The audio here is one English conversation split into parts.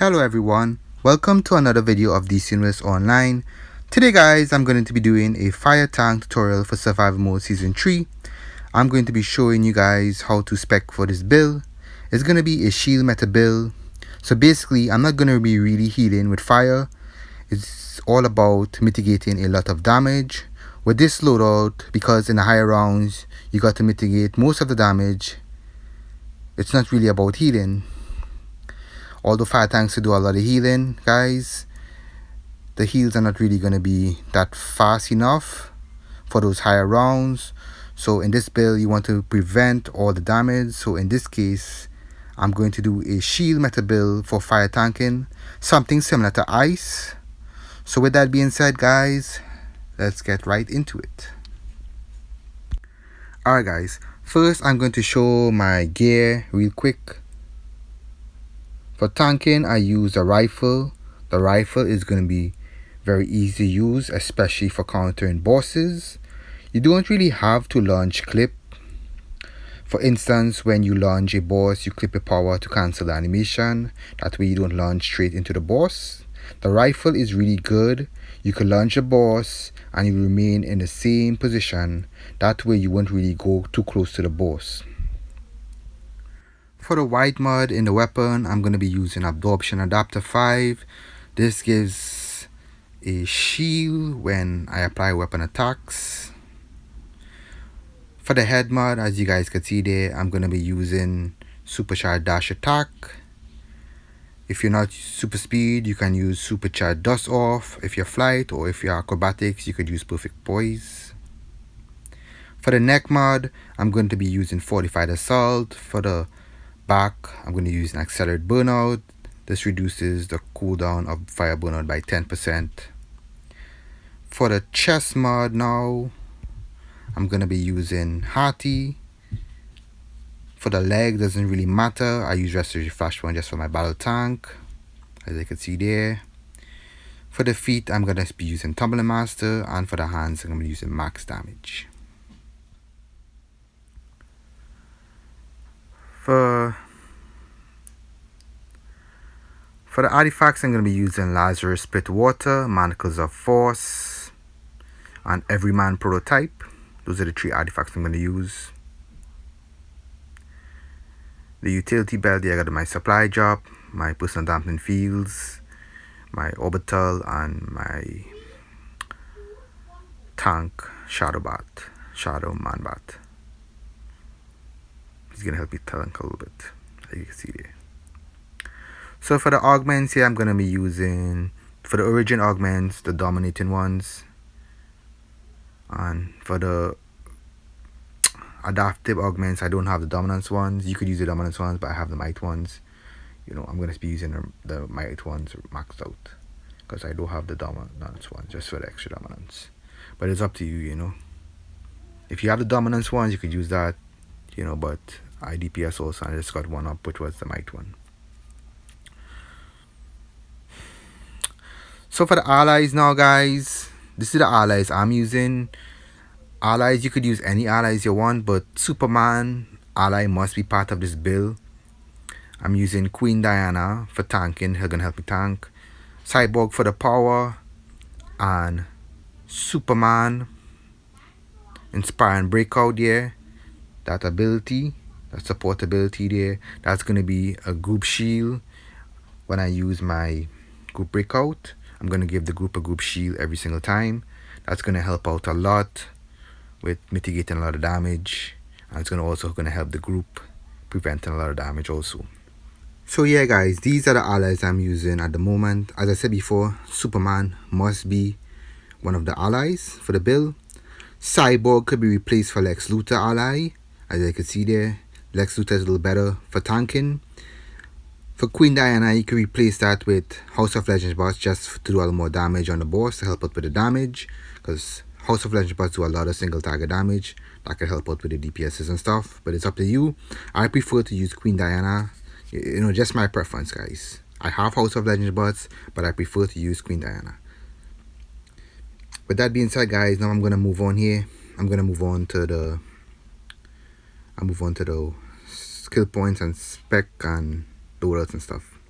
Hello everyone, welcome to another video of DCUO Online. Today guys, I'm going to be doing a fire tank tutorial for survival mode season 3. I'm going to be showing you guys how to spec for this build. It's going to be a shield meta build. So basically, I'm not going to be really healing with fire. It's all about mitigating a lot of damage. With this loadout, because in the higher rounds, you got to mitigate most of the damage. It's not really about healing. Although fire tanks do a lot of healing, guys, the heals are not really going to be that fast enough for those higher rounds. So in this build, you want to prevent all the damage. So in this case, I'm going to do a shield meta build for fire tanking, something similar to ice. So with that being said, guys, let's get right into it. Alright guys, first I'm going to show my gear real quick. For tanking, I use a rifle. The rifle is going to be very easy to use, especially for countering bosses. You don't really have to launch clip. For instance, when you launch a boss, you clip a power to cancel the animation. That way you don't launch straight into the boss. The rifle is really good. You can launch a boss and you remain in the same position. That way you won't really go too close to the boss. For the white mod in the weapon, I'm going to be using Absorption Adapter 5. This gives a shield when I apply weapon attacks. For the head mod, as you guys can see there, I'm going to be using Supercharged Dash Attack. If you're not super speed, you can use Supercharged Dust Off. If you're flight or if you're acrobatics, you could use Perfect Poise. For the neck mod, I'm going to be using Fortified Assault. For the back, I'm going to use an Accelerated Burnout. This reduces the cooldown of fire burnout by 10%. For the chest mod now, I'm going to be using Hearty. For the leg, doesn't really matter. I use Restoration Flashpoint just for my battle tank, as you can see there. For the feet, I'm going to be using Tumbling Master. And for the hands, I'm going to be using Max Damage. For the artifacts, I'm going to be using Lazarus Split Water, Manacles of Force, and Everyman Prototype. Those are the 3 artifacts I'm going to use. The utility belt, I got my supply drop, my personal dampening fields, my orbital, and my tank Shadow Man Bat. He's going to help me tank a little bit, as you can see there. So for the augments here, I'm going to be using, for the origin augments, the dominating ones. And for the adaptive augments, I don't have the dominance ones. You could use the dominance ones, but I have the might ones. You know, I'm going to be using the might ones maxed out, because I don't have the dominance ones, just for the extra dominance. But it's up to you, you know. If you have the dominance ones, you could use that, you know, but I DPS also, and I just got one up, which was the might one. So for the allies now, guys, this is the allies I'm using. Allies, you could use any allies you want, but Superman ally must be part of this build. I'm using Queen Diana for tanking. Her gonna help me tank. Cyborg for the power, and Superman Inspire and Breakout there. That ability, that support ability there, that's gonna be a group shield. When I use my group breakout, I'm gonna give the group a group shield every single time. That's gonna help out a lot with mitigating a lot of damage, and it's also gonna help the group preventing a lot of damage also. So yeah guys, these are the allies I'm using at the moment. As I said before, Superman must be one of the allies for the build. Cyborg could be replaced for Lex Luthor ally, as you can see there. Lex Luthor is a little better for tanking. For Queen Diana, you can replace that with House of Legends boss, just to do a little more damage on the boss to help out with the damage, because House of Legends boss do a lot of single target damage. That can help out with the DPSs and stuff, but it's up to you. I prefer to use Queen Diana, you know, just my preference, guys. I have House of Legends bots, but I prefer to use Queen Diana. With that being said, guys, now I'm gonna move on here. I'm gonna move on to the skill points and spec and loadouts and stuff.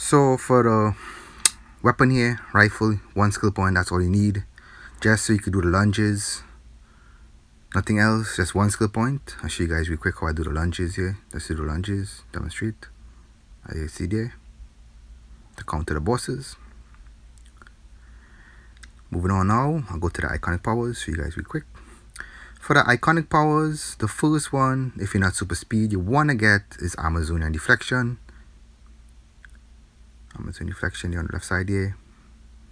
So for the weapon here, rifle, 1 skill point, that's all you need. Just so you could do the lunges. Nothing else, just 1 skill point. I'll show you guys real quick how I do the lunges here. Let's do the lunges, demonstrate. As you see there, to counter the bosses. Moving on now, I'll go to the iconic powers, show you guys real quick. For the iconic powers, the first one, if you're not super speed, you want to get is Amazonian deflection. Amazonian deflection here on the left side here.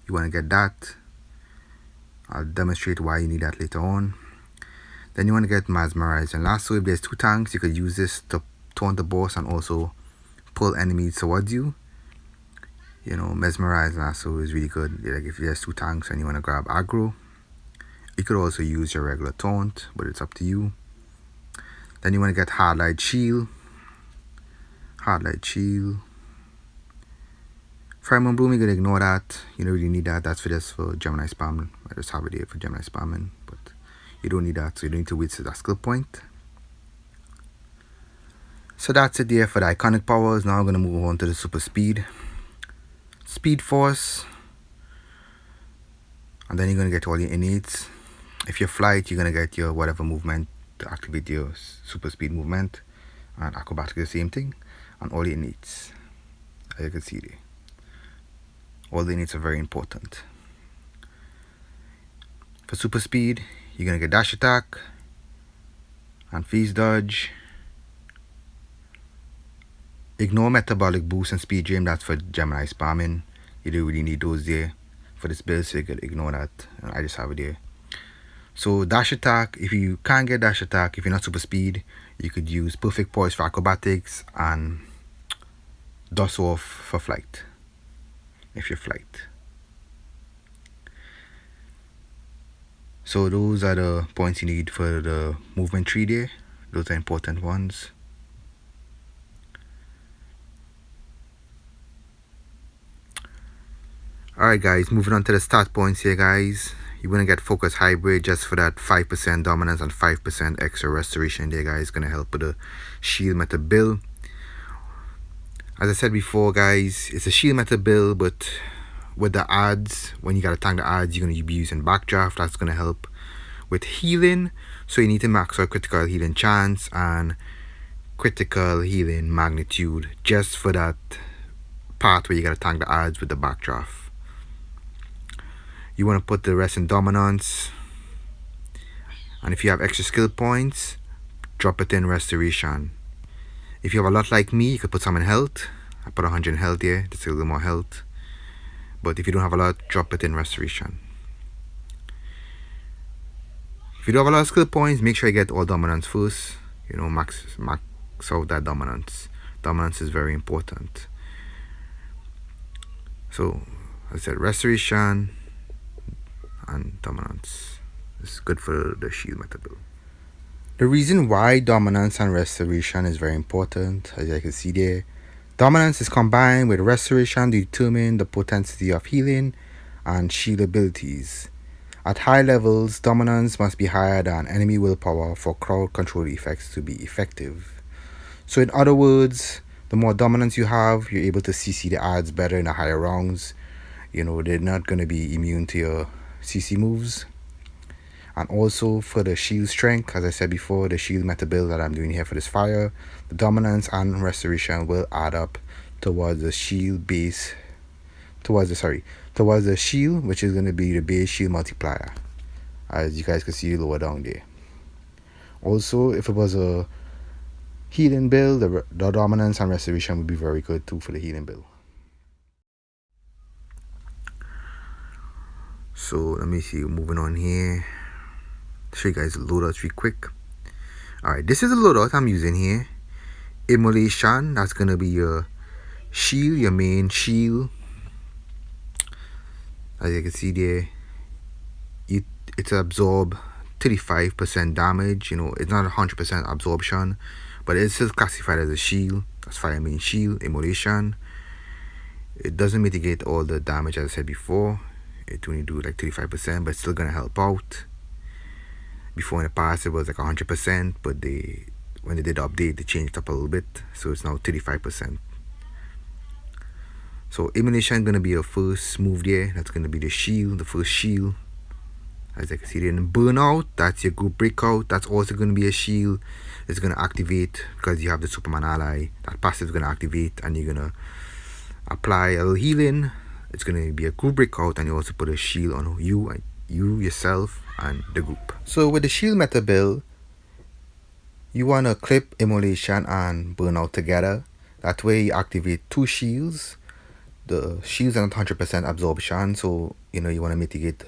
You want to get that. I'll demonstrate why you need that later on. Then you want to get mesmerize and lasso. If there's 2 tanks, you could use this to taunt the boss and also pull enemies towards you. You know, mesmerize and lasso is really good. Like if there's 2 tanks and you want to grab aggro, you could also use your regular taunt, but it's up to you. Then you want to get hard light shield. Hard light shield. Fire Bloom, you're gonna ignore that. You don't really need that. That's just for Gemini spamming. I just have it here for Gemini spamming, but you don't need that, so you don't need to wait to that skill point. So that's it there for the iconic powers. Now I'm gonna move on to the super speed. Speed force. And then you're gonna get all your innates. If you're flight, you're gonna get your whatever movement to activate your super speed movement. And acrobatic the same thing. And all your innates. As you can see there. All the innates are very important. For super speed, you're gonna get dash attack and phase dodge. Ignore metabolic boost and speed drain, that's for Gemini spamming. You don't really need those there for this build, so you could ignore that. And I just have it there. So dash attack, if you can't get dash attack, if you're not super speed, you could use perfect poise for acrobatics and dust off for flight. If you're flight. So those are the points you need for the movement tree there. Those are important ones. Alright guys, moving on to the start points here guys. You're going to get focus hybrid just for that 5% dominance and 5% extra restoration there guys. It's going to help with the shield meta build. As I said before guys, it's a shield meta build, but with the odds, when you gotta tank the odds, you're gonna be using backdraft. That's gonna help with healing. So you need to max out critical healing chance and critical healing magnitude just for that part where you gotta tank the odds with the backdraft. You wanna put the rest in dominance. And if you have extra skill points, drop it in restoration. If you have a lot like me, you could put some in health. I put 100 in health here, just a little more health. But if you don't have a lot, drop it in restoration. If you don't have a lot of skill points, make sure you get all dominance first. You know, max out that dominance. Dominance is very important. So, as I said, restoration and dominance is good for the shield meta build. The reason why dominance and restoration is very important, as you can see there, dominance is combined with restoration to determine the potency of healing and shield abilities. At high levels, dominance must be higher than enemy willpower for crowd control effects to be effective. So in other words, the more dominance you have, you're able to CC the odds better in the higher rounds. You know, they're not going to be immune to your CC moves. And also for the shield strength, as I said before, the shield meta build that I'm doing here for this fire, the dominance and restoration will add up towards the shield base, towards the shield, which is going to be the base shield multiplier, as you guys can see lower down there. Also, if it was a healing build, the dominance and restoration would be very good too for the healing build. So let me see, moving on here. Show you guys the loadout real quick. Alright, this is the loadout I'm using here. Immolation, that's gonna be your shield, your main shield. As you can see there, it absorb 35% damage. You know, it's not 100% absorption, but it's still classified as a shield. That's fire main shield, immolation. It doesn't mitigate all the damage as I said before. It only do like 35%, but it's still gonna help out. Before in the past it was like 100%, but when they did the update, they changed it up a little bit, so it's now 35%. So emulation gonna be your first move there. That's gonna be the shield, the first shield. As you can see there, in burnout, that's your group breakout. That's also gonna be a shield. It's gonna activate because you have the Superman ally. That passive is gonna activate, and you're gonna apply a little healing. It's gonna be a group breakout, and you also put a shield on you yourself and the group. So with the shield meta build, you wanna clip immolation and burnout together. That way you activate two shields. The shields are not 100% absorption, so you wanna mitigate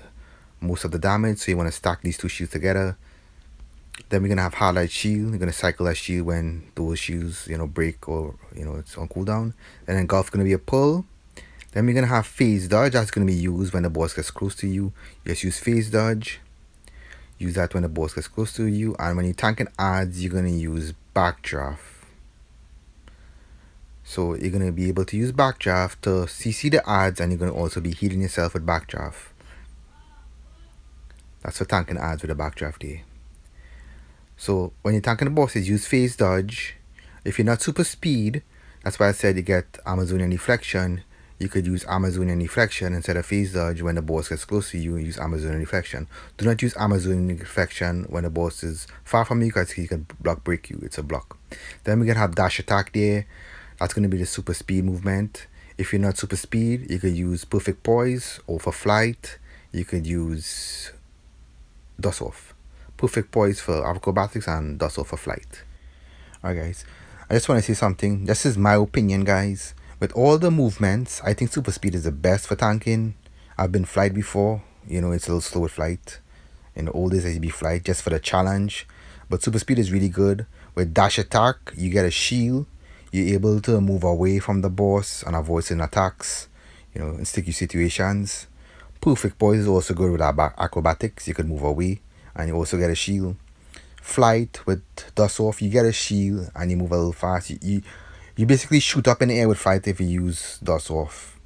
most of the damage. So you wanna stack these two shields together. Then we're gonna have highlight shield. You're gonna cycle that shield when those shields break or it's on cooldown. And then engulf gonna be a pull. Then we're gonna have phase dodge. That's gonna be used when the boss gets close to you. Just use phase dodge. Use that when the boss gets close to you. And when you're tanking adds, you're gonna use backdraft. So you're gonna be able to use backdraft to CC the adds, and you're gonna also be healing yourself with backdraft. That's for tanking adds with a backdraft there. So when you're tanking the bosses, use phase dodge. If you're not super speed, that's why I said you get Amazonian deflection. You could use Amazonian deflection instead of phase dodge. When the boss gets close to you, use Amazonian deflection. Do not use Amazonian deflection when the boss is far from you, because he can block break you. It's a block. Then we're gonna have dash attack there. That's gonna be the super speed movement. If you're not super speed, you could use perfect poise, or for flight, you could use dust off. Perfect poise for acrobatics and dust off for flight. Alright guys, I just want to say something. This is my opinion, guys. With all the movements, I think super speed is the best for tanking. I've been flight before. It's a little slow with flight. In the old days, I used to be flight just for the challenge. But super speed is really good. With dash attack, you get a shield. You're able to move away from the boss and avoid certain attacks, in sticky situations. Perfect poise is also good with acrobatics. You could move away, and you also get a shield. Flight with dust off, you get a shield and you move a little fast. You basically shoot up in the air with flight if you use dust off,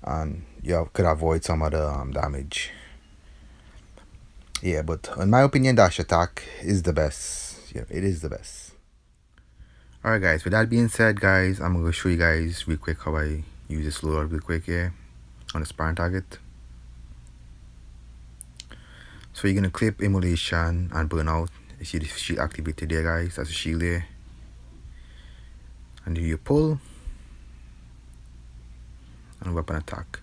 and you could avoid some of the damage. Yeah, but in my opinion, dash attack is the best. It is the best. Alright guys, with that being said, guys, I'm gonna show you guys real quick how I use this loadout real quick here on the sparring target. So you're gonna clip immolation and burnout. You see the shield activated there, guys. That's a shield there. And do your pull and weapon attack.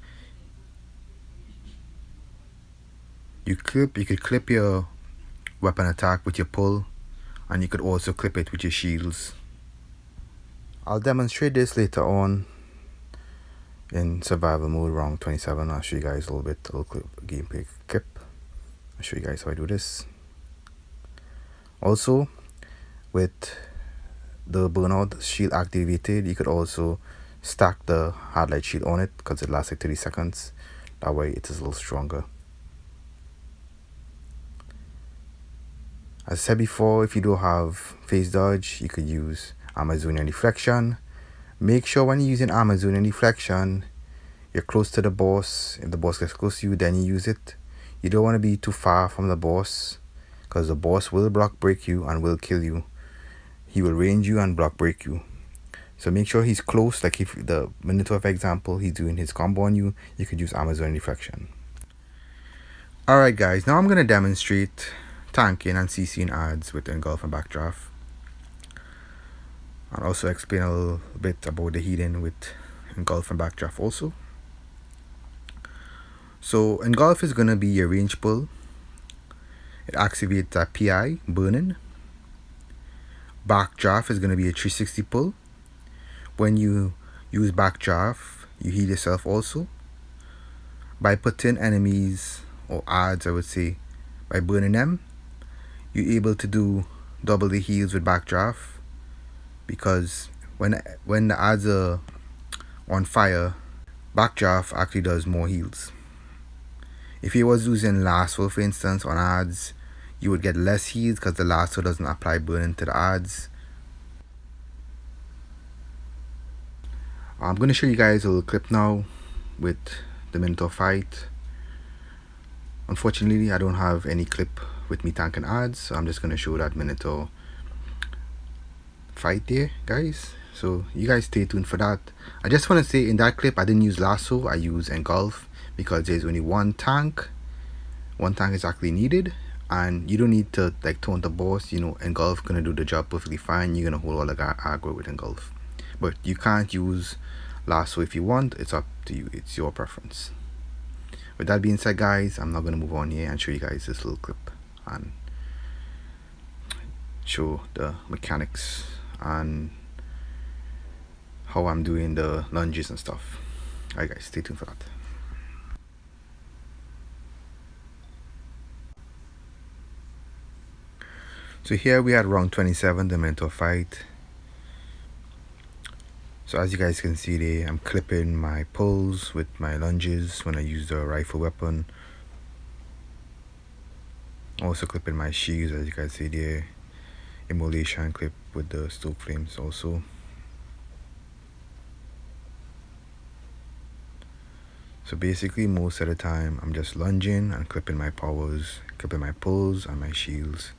You could clip your weapon attack with your pull, and you could also clip it with your shields. I'll demonstrate this later on in survival mode round 27. I'll show you guys a little gameplay clip. I'll show you guys how I do this. Also, with the burnout shield activated, you could also stack the hard light shield on it, because it lasts like 30 seconds. That way it is a little stronger. As I said before, if you don't have phase dodge, you could use Amazonian deflection. Make sure when you're using Amazonian deflection, you're close to the boss. If the boss gets close to you, then you use it. You don't want to be too far from the boss, because the boss will block break you and will kill you. He will range you and block break you. So make sure he's close. Like if the Minotaur, for example, he's doing his combo on you, you could use Amazonian deflection. Alright guys, now I'm going to demonstrate tanking and CCing adds with engulf and backdraft. I'll also explain a little bit about the healing with engulf and backdraft also. So engulf is going to be your range pull. It activates that PI burning. Backdraft is going to be a 360 pull. When you use backdraft, you heal yourself also. By putting enemies or adds, I would say, by burning them, you're able to do double the heals with backdraft, because when the adds are on fire, backdraft actually does more heals. If you was using lasso, for instance, on adds, you would get less heals because the lasso doesn't apply burning to the adds. I'm going to show you guys a little clip now with the Minotaur fight. Unfortunately, I don't have any clip with me tanking adds, so I'm just going to show that Minotaur fight there, guys. So you guys stay tuned for that. I just want to say in that clip I didn't use lasso, I use engulf because there's only one tank. One tank is actually needed, and you don't need to like taunt the boss. You know, engulf gonna do the job perfectly fine. You're gonna hold all the aggro with engulf, but you can't use lasso if you want. It's up to you. It's your preference. With that being said, guys, I'm not gonna move on here and show you guys this little clip and show the mechanics and how I'm doing the lunges and stuff. Alright guys, stay tuned for that. So here we had round 27, the mentor fight. So as you guys can see there, I'm clipping my pulls with my lunges when I use the rifle weapon. Also clipping my shields, as you guys see there. Immolation clip with the stoke flames also. So basically most of the time I'm just lunging and clipping my powers, clipping my pulls and my shields.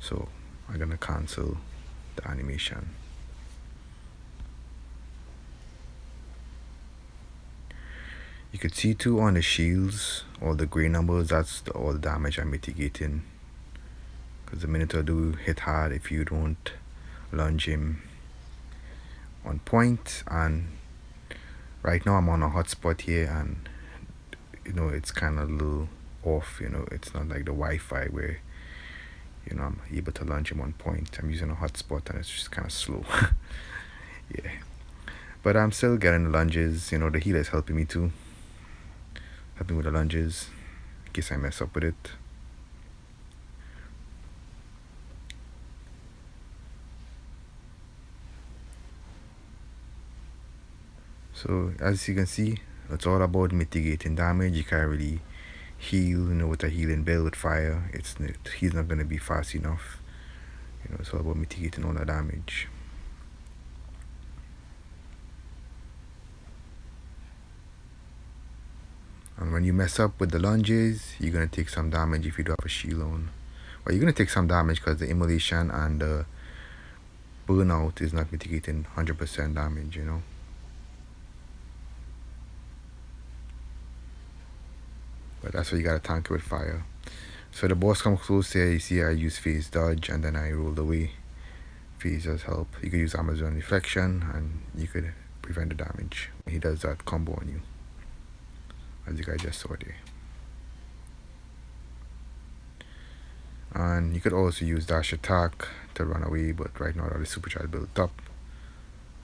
So I'm gonna cancel the animation. You could see too on the shields, all the grey numbers, that's all the damage I'm mitigating. Because the Minotaur do hit hard if you don't lunge him on point. And right now I'm on a hotspot here, and you know it's kind of a little off. You know, it's not like the Wi-Fi where you know I'm able to lunge him on point. I'm using a hotspot and it's just kind of slow. Yeah, but I'm still getting the lunges. You know, the healer is helping me too, helping with the lunges in case I mess up with it. So as you can see, it's all about mitigating damage. You can't really heal, you know, with a healing build with fire. He's not gonna be fast enough. You know, it's all about mitigating all the damage. And when you mess up with the lunges, you're gonna take some damage if you do have a shield on. Well, you're gonna take some damage because the immolation and the burnout is not mitigating 100% damage, you know. But that's why you gotta tank it with fire. So the boss comes close here, you see I use phase dodge and then I roll away. Phase does help. You could use Amazon reflection and you could prevent the damage. He does that combo on you, as you guys just saw there. And you could also use dash attack to run away, but right now the supercharge built up,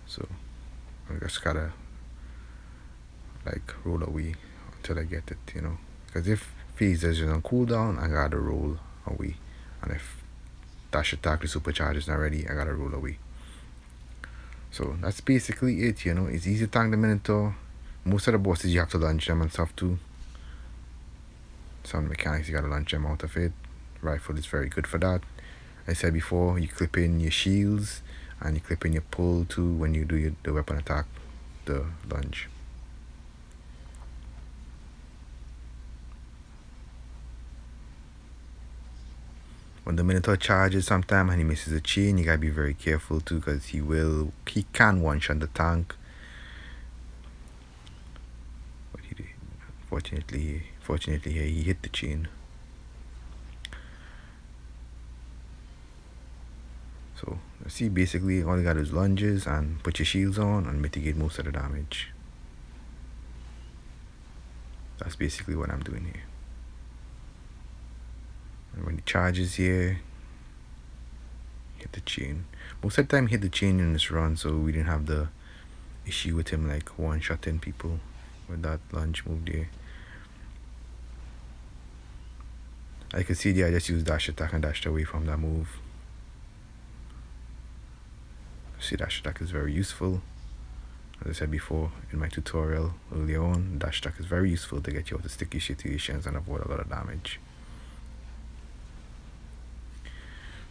so I just gotta like roll away until I get it, you know, because if phase is on cooldown I gotta roll away, and if dash attack the supercharge is not ready I gotta roll away. So that's basically it, you know. It's easy to tank the Minotaur. Most of the bosses you have to lunge them and stuff too. Some mechanics you gotta lunge them out of it. Rifle is very good for that. I said before, you clip in your shields and you clip in your pull too when you do the weapon attack, the lunge. When the Minotaur charges sometime and he misses a chain, you gotta be very careful too, because he can one-shot the tank. But he did. Fortunately here he hit the chain. So let's see, basically all you gotta do is lunges and put your shields on and mitigate most of the damage. That's basically what I'm doing here. And when he charges here, hit the chain. Most of the time hit the chain in this run, so we didn't have the issue with him like one-shotting people with that lunge move there. I can see there I just used dash attack and dashed away from that move. See, dash attack is very useful. As I said before in my tutorial earlier on, dash attack is very useful to get you out of sticky situations and avoid a lot of damage.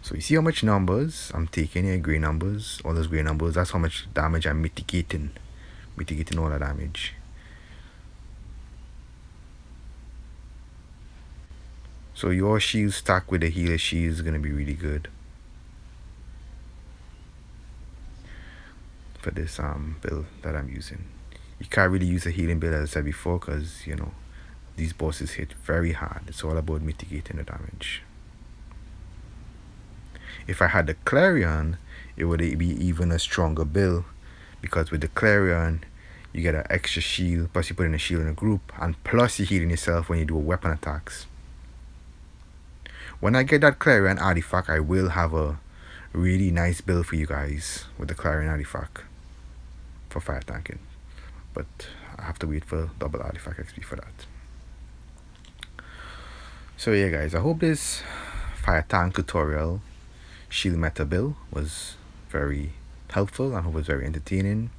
So you see how much numbers I'm taking here, grey numbers, all those grey numbers, that's how much damage I'm mitigating all the damage. So your shield stack with the healer shield is going to be really good. for this build that I'm using. You can't really use a healing build, as I said before, because you know these bosses hit very hard. It's all about mitigating the damage. If I had the Clarion, it would be even a stronger build, because with the Clarion you get an extra shield, plus you put in a shield in a group, and plus you're healing yourself when you do weapon attacks. When I get that Clarion artifact, I will have a really nice build for you guys with the Clarion artifact for fire tanking, but I have to wait for double artifact XP for that. So yeah guys, I hope this fire tank tutorial shield meta build was very helpful. I hope it was very entertaining.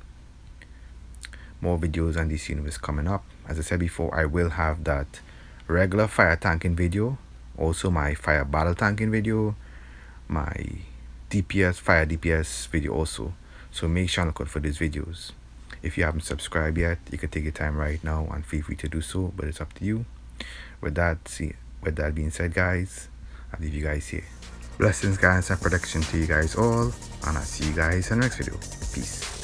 More videos on this universe coming up. As I said before, I will have that regular fire tanking video, also my fire battle tanking video, my DPS fire DPS video also. So make sure to look out for these videos. If you haven't subscribed yet, you can take your time right now and feel free to do so, but it's up to you. With that being said guys, I'll leave you guys here. Blessings guys and protection to you guys all, and I'll see you guys in the next video. Peace.